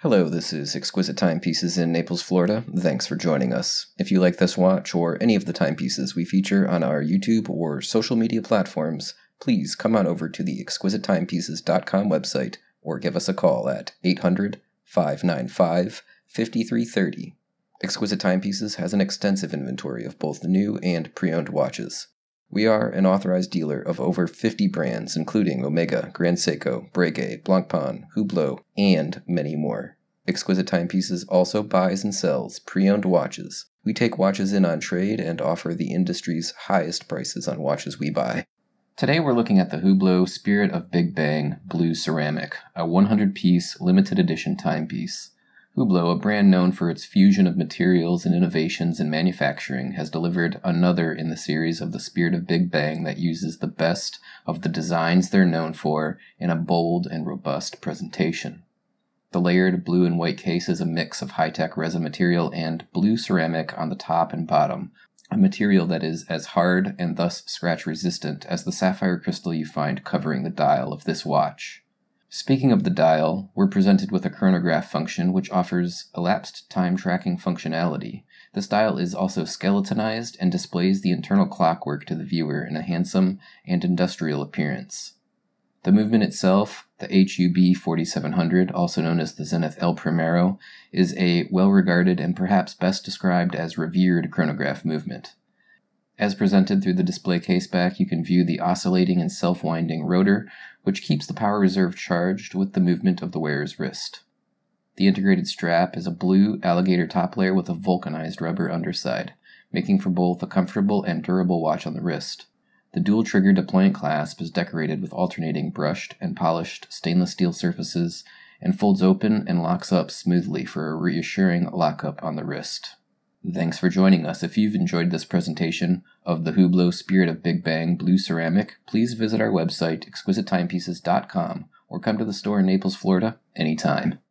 Hello, this is Exquisite Timepieces in Naples, Florida. Thanks for joining us. If you like this watch or any of the timepieces we feature on our YouTube or social media platforms, please come on over to the exquisitetimepieces.com website or give us a call at 800-595-5330. Exquisite Timepieces has an extensive inventory of both new and pre-owned watches. We are an authorized dealer of over 50 brands, including Omega, Grand Seiko, Breguet, Blancpain, Hublot, and many more. Exquisite Timepieces also buys and sells pre-owned watches. We take watches in on trade and offer the industry's highest prices on watches we buy. Today we're looking at the Hublot Spirit of Big Bang Blue Ceramic, a 100-piece limited edition timepiece. Hublot, a brand known for its fusion of materials and innovations in manufacturing, has delivered another in the series of the Spirit of Big Bang that uses the best of the designs they're known for in a bold and robust presentation. The layered blue and white case is a mix of high-tech resin material and blue ceramic on the top and bottom, a material that is as hard and thus scratch-resistant as the sapphire crystal you find covering the dial of this watch. Speaking of the dial, we're presented with a chronograph function which offers elapsed time tracking functionality. This dial is also skeletonized and displays the internal clockwork to the viewer in a handsome and industrial appearance. The movement itself, the HUB 4700, also known as the Zenith El Primero, is a well-regarded and perhaps best described as revered chronograph movement. As presented through the display case back, you can view the oscillating and self-winding rotor, which keeps the power reserve charged with the movement of the wearer's wrist. The integrated strap is a blue Alligator top layer with a vulcanized rubber underside, making for both a comfortable and durable watch on the wrist. The dual-trigger deployant clasp is decorated with alternating brushed and polished stainless steel surfaces and folds open and locks up smoothly for a reassuring lockup on the wrist. Thanks for joining us. If you've enjoyed this presentation of the Hublot Spirit of Big Bang Blue Ceramic, please visit our website, exquisitetimepieces.com, or come to the store in Naples, Florida, anytime.